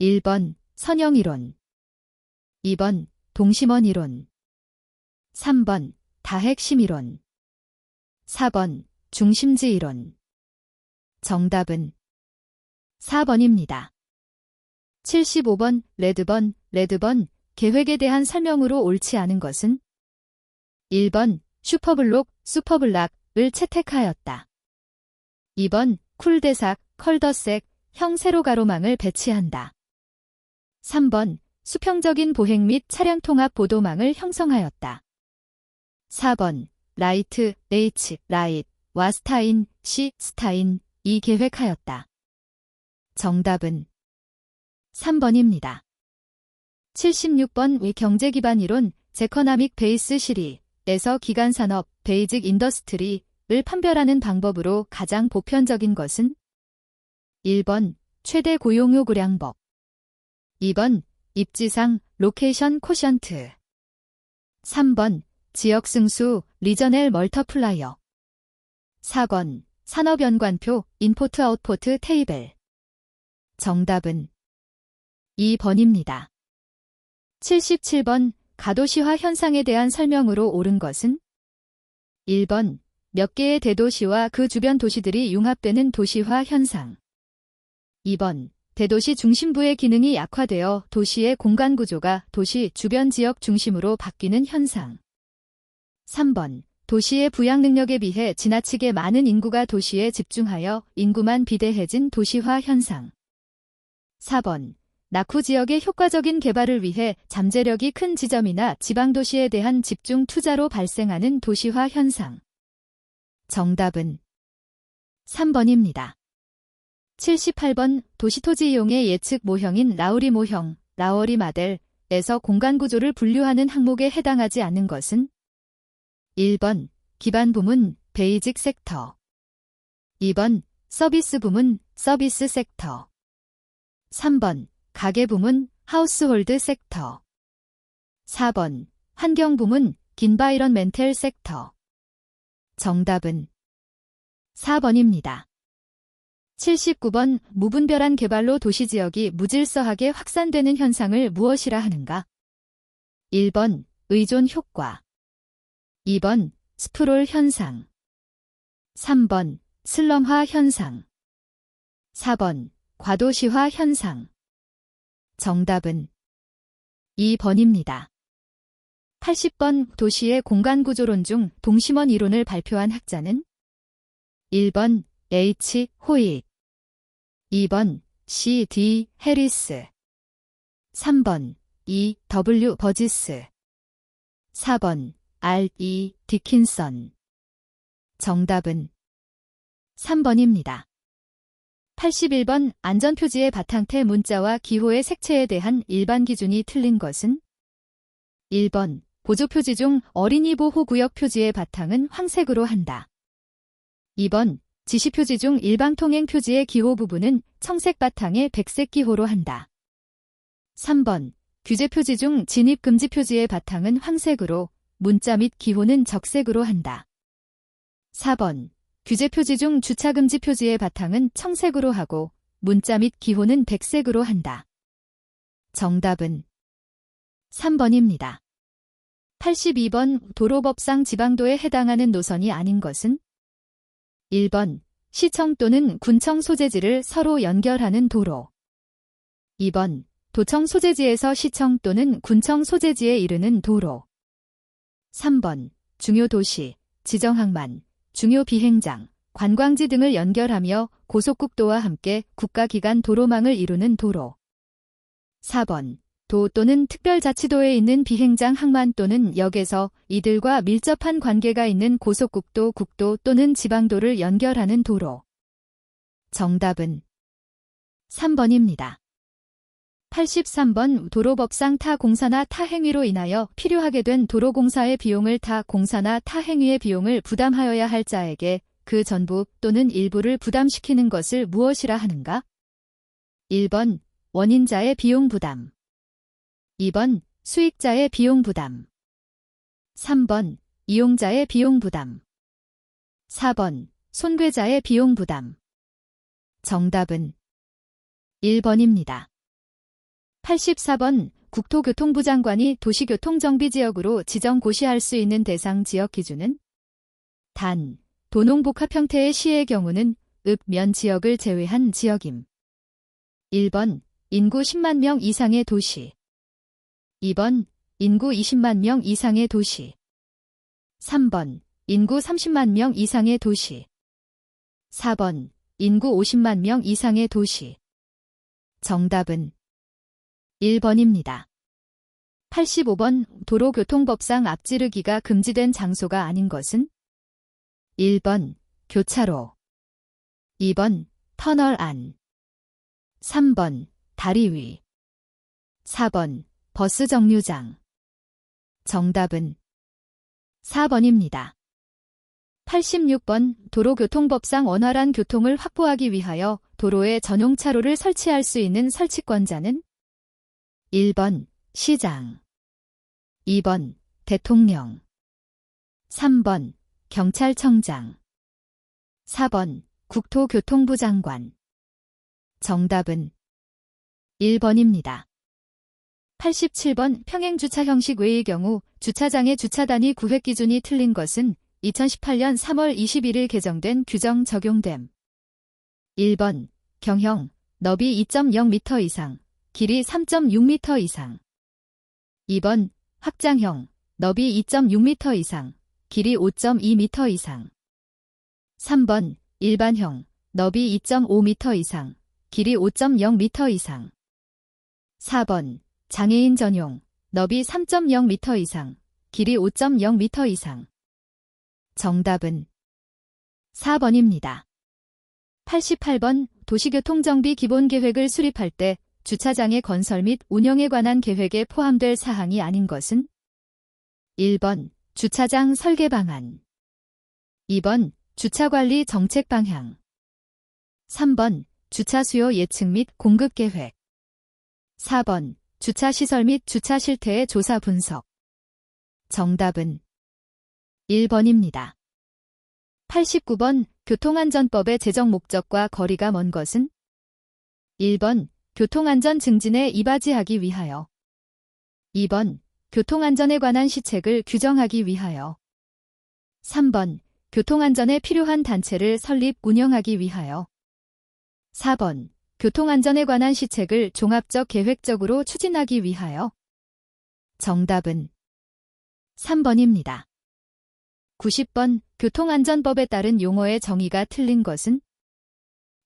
1번 선형이론, 2번 동심원 이론, 3번 다핵심 이론, 4번 중심지 이론. 정답은 4번입니다. 75번, 레드번, 계획에 대한 설명으로 옳지 않은 것은 1번, 슈퍼블록, 슈퍼블락을 채택하였다. 2번, 쿨대삭, 컬더색, 형 세로 가로망을 배치한다. 3번, 수평적인 보행 및 차량 통합 보도망을 형성하였다. 4번, 라이트, 라잇와 스타인, 스타인이 계획하였다. 정답은 3번입니다. 76번 경제기반 이론 제커나믹 베이스 시리에서 기간산업 베이직 인더스트리를 판별하는 방법으로 가장 보편적인 것은 1번 최대 고용 요구량법 2번 입지상 로케이션 코션트 3번 지역 승수 리저넬 멀터플라이어 4번 산업 연관표 인포트 아웃포트 테이블 정답은 2번입니다. 77번 가도시화 현상에 대한 설명으로 옳은 것은 1번 몇 개의 대도시와 그 주변 도시들이 융합되는 도시화 현상 2번 대도시 중심부의 기능이 약화되어 도시의 공간 구조가 도시 주변 지역 중심으로 바뀌는 현상 3번 도시의 부양 능력에 비해 지나치게 많은 인구가 도시에 집중하여 인구만 비대해진 도시화 현상 4번 낙후 지역의 효과적인 개발을 위해 잠재력이 큰 지점이나 지방도시에 대한 집중 투자로 발생하는 도시화 현상. 정답은 3번입니다. 78번 도시토지 이용의 예측 모형인 라우리 모형, 라워리 마델에서 공간 구조를 분류하는 항목에 해당하지 않는 것은 1번 기반 부문 베이직 섹터 2번 서비스 부문 서비스 섹터 3번 가계 부문 하우스홀드 섹터 4번 환경 부문 긴바이런멘탈 섹터 정답은 4번입니다. 79번 무분별한 개발로 도시지역이 무질서하게 확산되는 현상을 무엇이라 하는가? 1번 의존 효과 2번 스프롤 현상 3번 슬럼화 현상 4번 과도시화 현상 정답은 2번입니다. 80번 도시의 공간구조론 중 동심원 이론을 발표한 학자는 1번 H. 호잇 2번 C. D. 해리스 3번 E. W. 버지스 4번 R. E. 디킨선 정답은 3번입니다. 81번 안전표지의 바탕태 문자와 기호의 색채에 대한 일반 기준이 틀린 것은 1번 보조표지 중 어린이 보호구역 표지의 바탕은 황색으로 한다. 2번 지시표지 중 일방통행 표지의 기호 부분은 청색 바탕에 백색 기호로 한다. 3번 규제표지 중 진입금지 표지의 바탕은 황색으로 문자 및 기호는 적색으로 한다. 4번 규제표지 중 주차금지 표지의 바탕은 청색으로 하고 문자 및 기호는 백색으로 한다. 정답은 3번입니다. 82번 도로법상 지방도에 해당하는 노선이 아닌 것은 1번 시청 또는 군청 소재지를 서로 연결하는 도로 2번 도청 소재지에서 시청 또는 군청 소재지에 이르는 도로 3번 중요 도시, 지정항만, 중요 비행장, 관광지 등을 연결하며 고속국도와 함께 국가기관 도로망을 이루는 도로 4번 도 또는 특별자치도에 있는 비행장 항만 또는 역에서 이들과 밀접한 관계가 있는 고속국도, 국도 또는 지방도를 연결하는 도로 정답은 3번입니다. 83번 도로법상 타 공사나 타 행위로 인하여 필요하게 된 도로공사의 비용을 타 공사나 타 행위의 비용을 부담하여야 할 자에게 그 전부 또는 일부를 부담시키는 것을 무엇이라 하는가? 1번 원인자의 비용 부담 2번 수익자의 비용 부담 3번 이용자의 비용 부담 4번 손괴자의 비용 부담 정답은 1번입니다. 84번 국토교통부 장관이 도시교통정비지역으로 지정 고시할 수 있는 대상 지역 기준은 단, 도농복합 형태의 시의 경우는 읍, 면 지역을 제외한 지역임. 1번 인구 10만 명 이상의 도시. 2번 인구 20만 명 이상의 도시. 3번 인구 30만 명 이상의 도시. 4번 인구 50만 명 이상의 도시. 정답은 1번입니다. 85번 도로교통법상 앞지르기가 금지된 장소가 아닌 것은? 1번 교차로. 2번 터널 안. 3번 다리 위. 4번 버스 정류장. 정답은 4번입니다. 86번 도로교통법상 원활한 교통을 확보하기 위하여 도로에 전용 차로를 설치할 수 있는 설치권자는? 1번 시장. 2번 대통령. 3번 경찰청장. 4번 국토교통부 장관. 정답은 1번입니다. 87번 평행주차 형식 외의 경우 주차장의 주차 단위 구획 기준이 틀린 것은 2018년 3월 21일 개정된 규정 적용됨. 1번 경형, 너비 2.0m 이상, 길이 3.6m 이상. 2번 확장형, 너비 2.6m 이상, 길이 5.2m 이상. 3번 일반형, 너비 2.5m 이상, 길이 5.0m 이상. 4번 장애인 전용, 너비 3.0m 이상, 길이 5.0m 이상. 정답은 4번입니다. 88번 도시교통정비 기본계획을 수립할 때 주차장의 건설 및 운영에 관한 계획에 포함될 사항이 아닌 것은? 1번 주차장 설계 방안. 2번 주차관리 정책 방향. 3번 주차 수요 예측 및 공급 계획. 4번 주차시설 및 주차 실태의 조사 분석. 정답은 1번입니다. 89번 교통안전법의 제정 목적과 거리가 먼 것은? 1번 교통안전 증진에 이바지하기 위하여. 2번 교통안전에 관한 시책을 규정하기 위하여. 3번 교통안전에 필요한 단체를 설립 운영하기 위하여. 4번 교통안전에 관한 시책을 종합적 계획적으로 추진하기 위하여. 정답은 3번입니다. 90번 교통안전법에 따른 용어의 정의가 틀린 것은?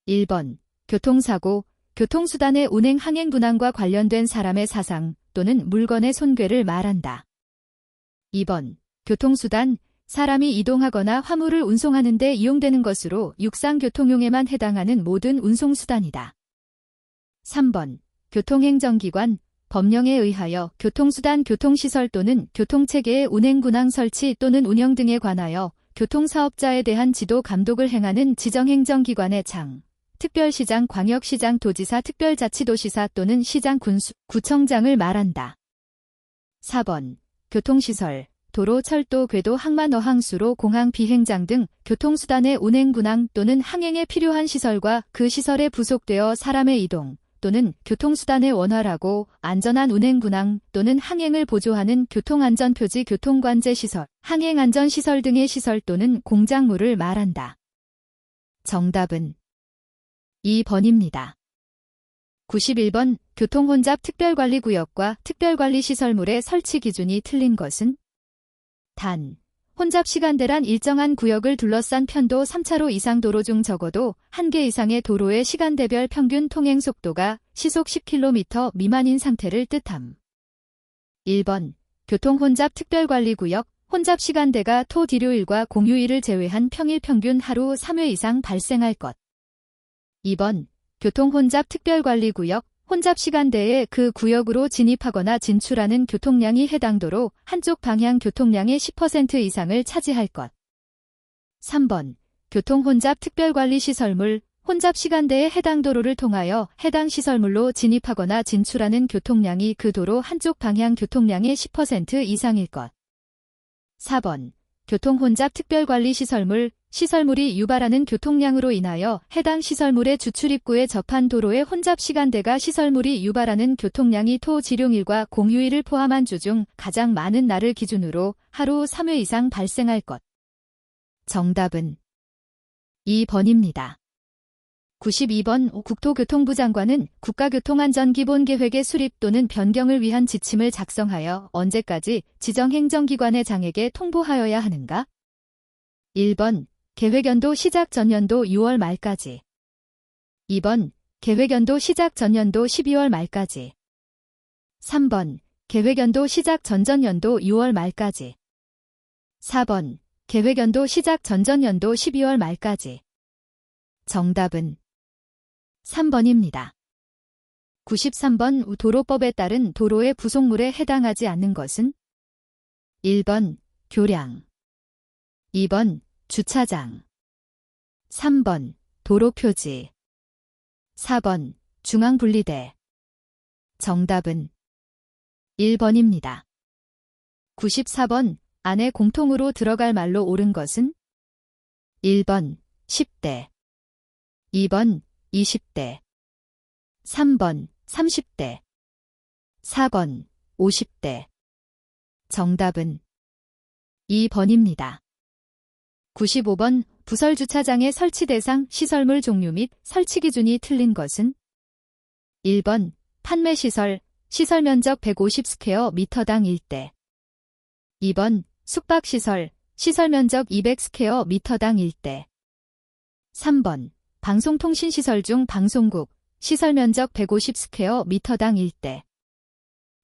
1번 교통사고, 교통수단의 운행 항행 분항과 관련된 사람의 사상 또는 물건의 손괴를 말한다. 2번 교통수단, 사람이 이동하거나 화물을 운송하는 데 이용되는 것으로 육상교통용에만 해당하는 모든 운송수단이다. 3번 교통행정기관, 법령에 의하여 교통수단 교통시설 또는 교통체계의 운행 군항 설치 또는 운영 등에 관하여 교통사업자에 대한 지도 감독을 행하는 지정행정기관의 장, 특별시장, 광역시장, 도지사, 특별자치도시사 또는 시장, 군수, 구청장을 말한다. 4번 교통시설, 도로, 철도, 궤도, 항만, 어항수로, 공항, 비행장 등 교통수단의 운행 군항 또는 항행에 필요한 시설과 그 시설에 부속되어 사람의 이동 또는 교통수단의 원활하고 안전한 운행 군항 또는 항행을 보조하는 교통안전표지, 교통관제시설, 항행안전시설 등의 시설 또는 공작물을 말한다. 정답은 2번입니다. 91번 교통혼잡 특별관리구역과 특별관리시설물의 설치 기준이 틀린 것은? 단, 혼잡시간대란 일정한 구역을 둘러싼 편도 3차로 이상 도로 중 적어도 1개 이상의 도로의 시간대별 평균 통행속도가 시속 10km 미만인 상태를 뜻함. 1번 교통혼잡 특별관리구역, 혼잡시간대가 토, 일요일과 공휴일을 제외한 평일 평균 하루 3회 이상 발생할 것. 2번 교통혼잡 특별관리구역, 혼잡시간대에 그 구역으로 진입하거나 진출하는 교통량이 해당 도로 한쪽 방향 교통량의 10% 이상을 차지할 것. 3번 교통혼잡 특별관리시설물, 혼잡시간대에 해당 도로를 통하여 해당 시설물로 진입하거나 진출하는 교통량이 그 도로 한쪽 방향 교통량의 10% 이상일 것. 4번 교통혼잡 특별관리시설물, 시설물이 유발하는 교통량으로 인하여 해당 시설물의 주출입구에 접한 도로의 혼잡시간대가 시설물이 유발하는 교통량이 토, 일용일과 공휴일을 포함한 주 중 가장 많은 날을 기준으로 하루 3회 이상 발생할 것. 정답은 2번입니다. 92번 국토교통부 장관은 국가교통안전기본계획의 수립 또는 변경을 위한 지침을 작성하여 언제까지 지정행정기관의 장에게 통보하여야 하는가? 1번 계획연도 시작 전년도 6월 말까지. 2번 계획연도 시작 전년도 12월 말까지. 3번 계획연도 시작 전전년도 6월 말까지. 4번 계획연도 시작 전전년도 12월 말까지. 정답은 3번입니다. 93번 도로법에 따른 도로의 부속물에 해당하지 않는 것은 1번 교량, 2번 주차장, 3번 도로표지, 4번 중앙분리대. 정답은 1번입니다. 94번 안에 공통으로 들어갈 말로 옳은 것은 1번 10대, 2번 20대, 3번 30대, 4번 50대. 정답은 2번입니다. 95번 부설주차장의 설치 대상 시설물 종류 및 설치 기준이 틀린 것은 1번 판매시설, 시설면적 150스퀘어미터당 1대. 2번 숙박시설, 시설면적 200스퀘어미터당 1대. 3번 방송통신시설 중 방송국, 시설면적 150스퀘어미터당 1대.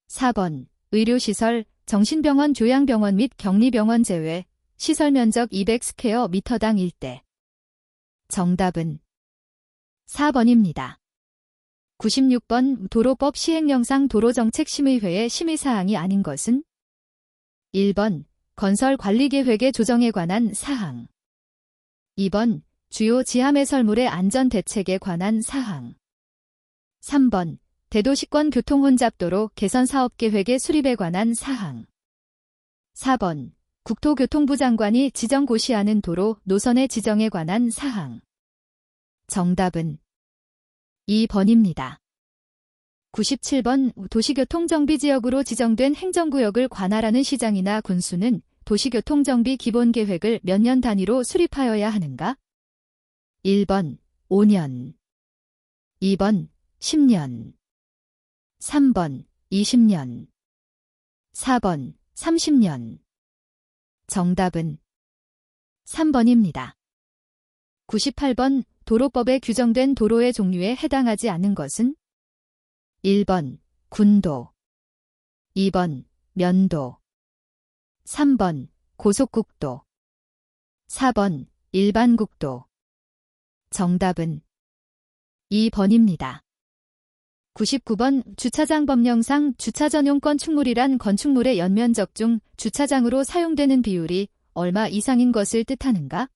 4번 의료시설, 정신병원, 조양병원 및 격리병원 제외, 시설면적 200스퀘어미터당 1대. 정답은 4번입니다. 96번 도로법 시행령상 도로정책심의회의 심의사항이 아닌 것은 1번 건설관리계획의 조정에 관한 사항, 2번 주요 지하매설물의 안전대책에 관한 사항, 3번 대도시권 교통혼잡도로 개선사업계획의 수립에 관한 사항, 4번 국토교통부 장관이 지정고시하는 도로 노선의 지정에 관한 사항. 정답은 2번입니다. 97번 도시교통정비지역으로 지정된 행정구역을 관할하는 시장이나 군수는 도시교통정비 기본계획을 몇 년 단위로 수립하여야 하는가? 1번 5년, 2번 10년, 3번 20년, 4번 30년. 정답은 3번입니다. 98번 도로법에 규정된 도로의 종류에 해당하지 않는 것은 1번 군도, 2번 면도, 3번 고속국도, 4번 일반국도. 정답은 2번입니다. 99번 주차장 법령상 주차전용권 충물이란 건축물의 연면적 중 주차장으로 사용되는 비율이 얼마 이상인 것을 뜻하는가?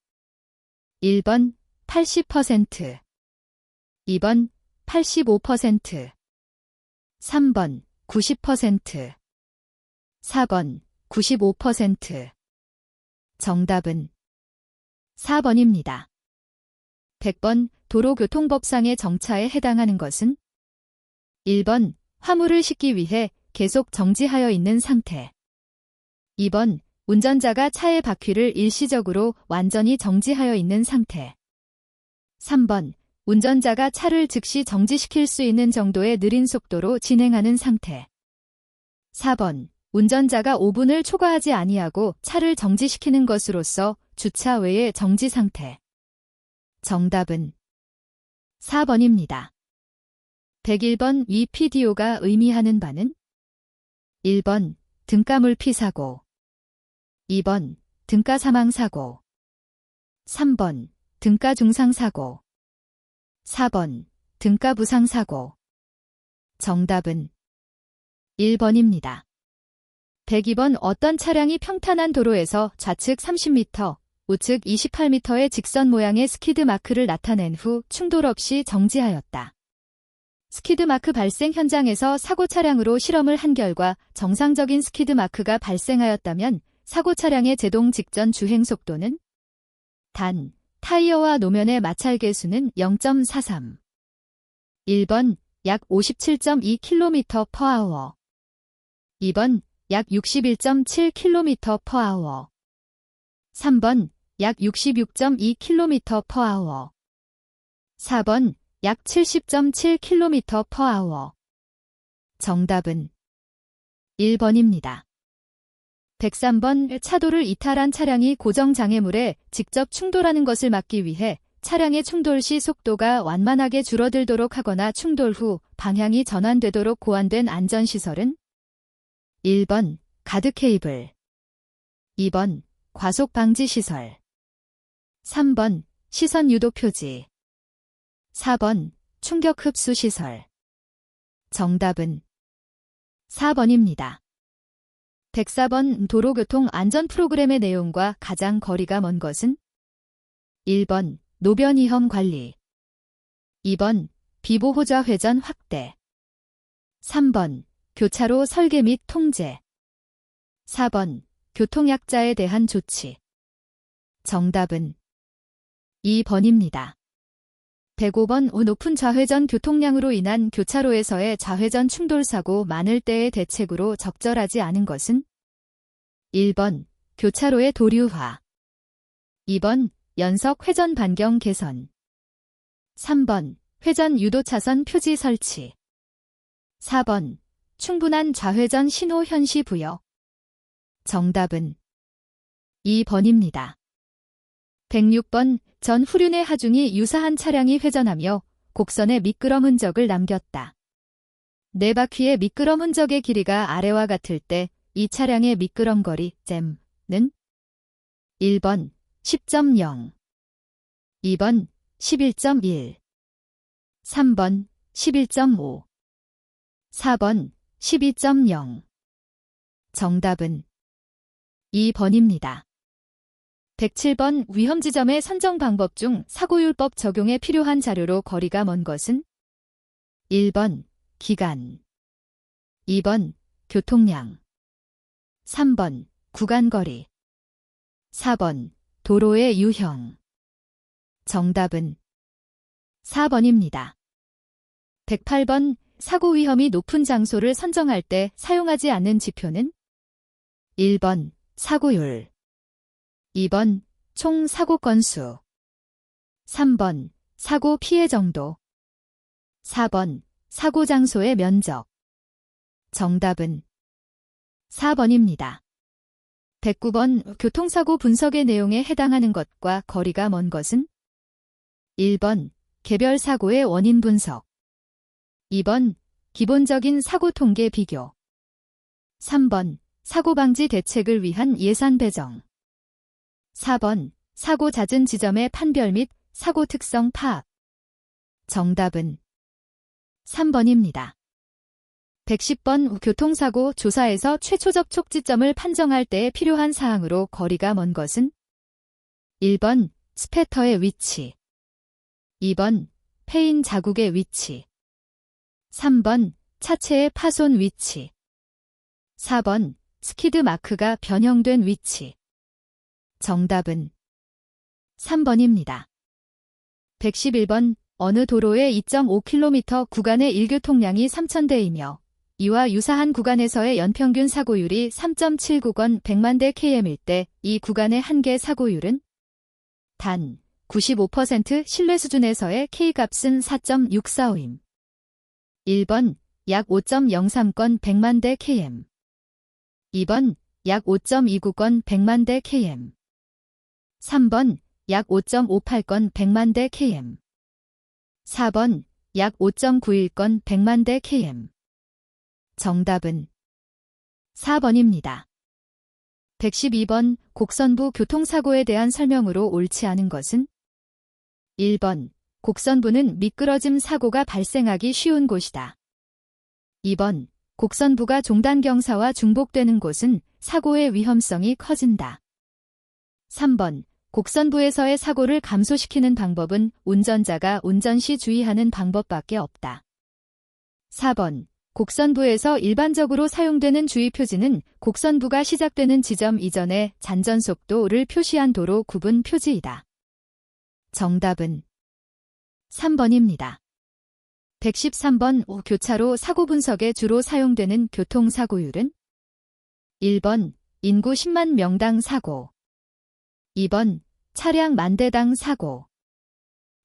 1번 80%, 2번 85%, 3번 90%, 4번 95%. 정답은 4번입니다. 100번 도로교통법상의 정차에 해당하는 것은 1번 화물을 싣기 위해 계속 정지하여 있는 상태, 2번 운전자가 차의 바퀴를 일시적으로 완전히 정지하여 있는 상태, 3번 운전자가 차를 즉시 정지시킬 수 있는 정도의 느린 속도로 진행하는 상태, 4번 운전자가 5분을 초과하지 아니하고 차를 정지시키는 것으로서 주차 외의 정지 상태. 정답은 4번입니다. 101번 위 PDO가 의미하는 바는 1번 등가물피 사고, 2번 등가 사망 사고, 3번 등가 중상 사고, 4번 등가 부상 사고. 정답은 1번입니다. 102번 어떤 차량이 평탄한 도로에서 좌측 30m, 우측 28m의 직선 모양의 스키드 마크를 나타낸 후 충돌 없이 정지하였다. 스키드 마크 발생 현장에서 사고 차량으로 실험을 한 결과 정상적인 스키드 마크가 발생하였다면 사고 차량의 제동 직전 주행 속도는 단, 타이어와 노면의 마찰 계수는 0.43. 1번 약 57.2km/h, 2번 약 61.7km/h, 3번 약 66.2km/h, 4번 약 70.7km/h. 정답은 1번입니다. 103번 차도를 이탈한 차량이 고정장애물에 직접 충돌하는 것을 막기 위해 차량의 충돌 시 속도가 완만하게 줄어들도록 하거나 충돌 후 방향이 전환되도록 고안된 안전시설은 1번 가드케이블, 2번 과속방지시설, 3번 시선유도 표지, 4번 충격흡수시설. 정답은 4번입니다. 104번 도로교통 안전 프로그램의 내용과 가장 거리가 먼 것은 1번 노변 위험 관리, 2번 비보호자 회전 확대, 3번 교차로 설계 및 통제, 4번 교통약자에 대한 조치. 정답은 2번입니다. 105번 높은 좌회전 교통량으로 인한 교차로에서의 좌회전 충돌 사고 많을 때의 대책으로 적절하지 않은 것은 1번 교차로의 도류화, 2번 연석 회전 반경 개선, 3번 회전 유도 차선 표지 설치, 4번 충분한 좌회전 신호 현시 부여. 정답은 2번입니다. 106번 전 후륜의 하중이 유사한 차량이 회전하며 곡선에 미끄럼 흔적을 남겼다. 네 바퀴의 미끄럼 흔적의 길이가 아래와 같을 때 이 차량의 미끄럼거리 잼는 1번 10.0, 2번 11.1, 3번 11.5, 4번 12.0. 정답은 2번입니다. 107번 위험지점의 선정 방법 중 사고율법 적용에 필요한 자료로 거리가 먼 것은 1번 기간, 2번 교통량, 3번 구간거리, 4번 도로의 유형. 정답은 4번입니다. 108번 사고 위험이 높은 장소를 선정할 때 사용하지 않는 지표는 1번 사고율, 2번 총 사고 건수, 3번 사고 피해 정도, 4번 사고 장소의 면적. 정답은 4번입니다. 109번 교통사고 분석의 내용에 해당하는 것과 거리가 먼 것은 1번 개별 사고의 원인 분석, 2번 기본적인 사고 통계 비교, 3번 사고 방지 대책을 위한 예산 배정, 4번 사고 잦은 지점의 판별 및 사고 특성 파악. 정답은 3번입니다. 110번 교통사고 조사에서 최초 접촉 지점을 판정할 때에 필요한 사항으로 거리가 먼 것은 1번 스패터의 위치, 2번 페인 자국의 위치, 3번 차체의 파손 위치, 4번 스키드 마크가 변형된 위치. 정답은 3번입니다. 111번 어느 도로의 2.5km 구간의 일교통량이 3,000대이며 이와 유사한 구간에서의 연평균 사고율이 3.79건 100만 대 km일 때 이 구간의 한계 사고율은 단 95% 신뢰 수준에서의 K값은 4.645임. 1번 약 5.03건 100만 대 km, 2번 약 5.29건 100만 대 km, 3번 약 5.58건 100만 대 km, 4번 약 5.91건 100만 대 km. 정답은 4번입니다. 112번 곡선부 교통사고에 대한 설명으로 옳지 않은 것은 1번 곡선부는 미끄러짐 사고가 발생하기 쉬운 곳이다. 2번 곡선부가 종단 경사와 중복되는 곳은 사고의 위험성이 커진다. 3번 곡선부에서의 사고를 감소시키는 방법은 운전자가 운전 시 주의하는 방법밖에 없다. 4번 곡선부에서 일반적으로 사용되는 주의표지는 곡선부가 시작되는 지점 이전에 잔전속도를 표시한 도로 구분 표지이다. 정답은 3번입니다. 113번 교차로 사고 분석에 주로 사용되는 교통사고율은 1번 인구 10만 명당 사고, 2번 차량 만 대당 사고,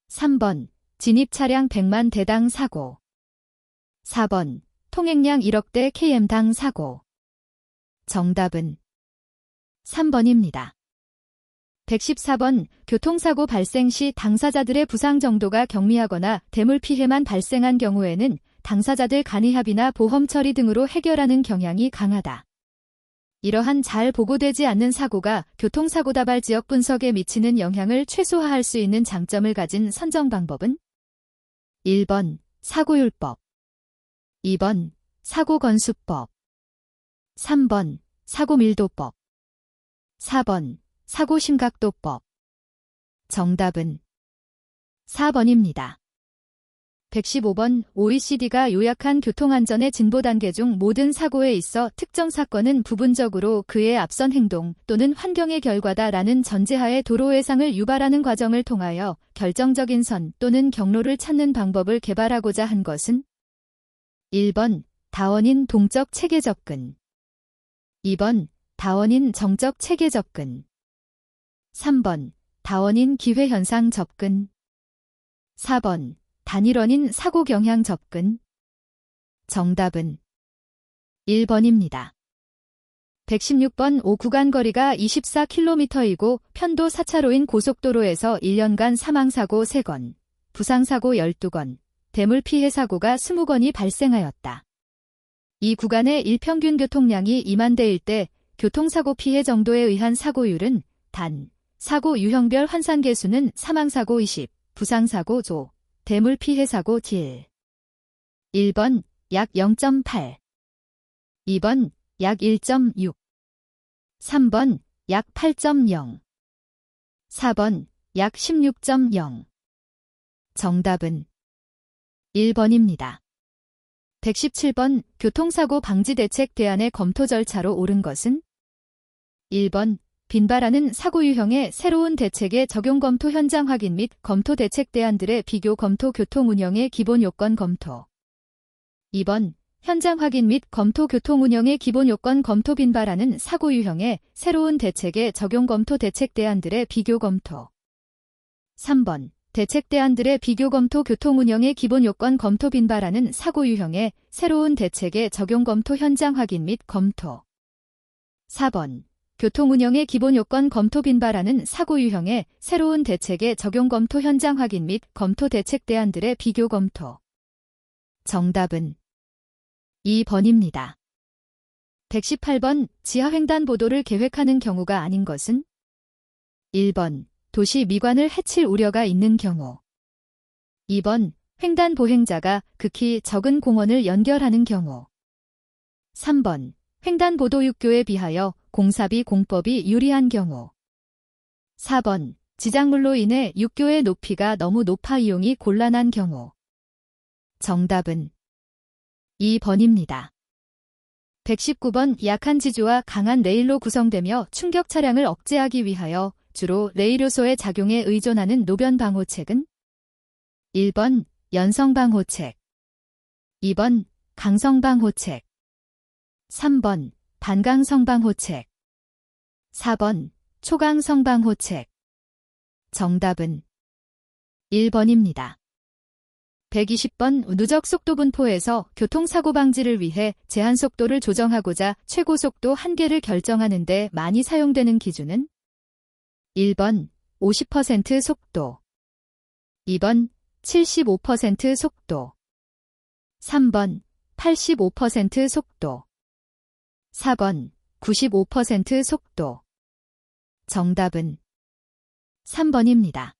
3번 진입 차량 100만 대당 사고. 4번, 통행량 1억대 km당 사고. 정답은 3번입니다. 114번, 교통사고 발생 시 당사자들의 부상 정도가 경미하거나 대물 피해만 발생한 경우에는 당사자들 간이 합의나 보험 처리 등으로 해결하는 경향이 강하다. 이러한 잘 보고되지 않는 사고가 교통사고 다발 지역 분석에 미치는 영향을 최소화할 수 있는 장점을 가진 선정 방법은 1번, 사고율법, 2번, 사고건수법, 3번, 사고밀도법, 4번, 사고심각도법. 정답은 4번입니다. 115번, OECD가 요약한 교통안전의 진보 단계 중 모든 사고에 있어 특정 사건은 부분적으로 그의 앞선 행동 또는 환경의 결과다라는 전제하에 도로 외상을 유발하는 과정을 통하여 결정적인 선 또는 경로를 찾는 방법을 개발하고자 한 것은 1번, 다원인 동적 체계 접근, 2번, 다원인 정적 체계 접근, 3번, 다원인 기회현상 접근, 4번, 단일원인 사고 경향 접근. 정답은 1번입니다. 116번, 5구간 거리가 24km이고 편도 4차로인 고속도로에서 1년간 사망사고 3건, 부상사고 12건, 대물 피해 사고가 20건이 발생하였다. 이 구간의 일평균 교통량이 2만 대일 때 교통사고 피해 정도에 의한 사고율은 단, 사고 유형별 환산 계수는 사망사고 20, 부상사고 조, 대물 피해 사고 질. 1번, 약 0.8, 2번, 약 1.6, 3번, 약 8.0, 4번, 약 16.0. 정답은 1번입니다. 117번, 교통사고 방지 대책 대안의 검토 절차로 옳은 것은 1번, 빈발하는 사고 유형의 새로운 대책의 적용 검토 현장 확인 및 검토 대책 대안들의 비교 검토 교통 운영의 기본 요건 검토. 2번, 현장 확인 및 검토 교통 운영의 기본 요건 검토 빈발하는 사고 유형의 새로운 대책의 적용 검토 대책 대안들의 비교 검토. 3번, 대책 대안들의 비교 검토 교통 운영의 기본 요건 검토 빈발하는 사고 유형의 새로운 대책의 적용 검토 현장 확인 및 검토. 4번, 교통 운영의 기본 요건 검토 빈발하는 사고 유형의 새로운 대책의 적용 검토 현장 확인 및 검토 대책 대안들의 비교 검토. 정답은 2번입니다. 118번, 지하횡단보도를 계획하는 경우가 아닌 것은 1번, 도시 미관을 해칠 우려가 있는 경우, 2번, 횡단 보행자가 극히 적은 공원을 연결하는 경우, 3번, 횡단보도 육교에 비하여 공사비 공법이 유리한 경우, 4번, 지작물로 인해 육교의 높이가 너무 높아 이용이 곤란한 경우. 정답은 2번입니다. 119번, 약한 지주와 강한 레일로 구성되며 충격 차량을 억제하기 위하여 주로 레일 요소의 작용에 의존하는 노변 방호책은 1번, 연성 방호책, 2번, 강성 방호책, 3번, 반강성 방호책, 4번, 초강성 방호책. 정답은 1번입니다. 120번, 누적 속도 분포에서 교통사고 방지를 위해 제한 속도를 조정하고자 최고 속도 한계를 결정하는 데 많이 사용되는 기준은 1번, 50% 속도, 2번, 75% 속도, 3번, 85% 속도, 4번, 95% 속도. 정답은 3번입니다.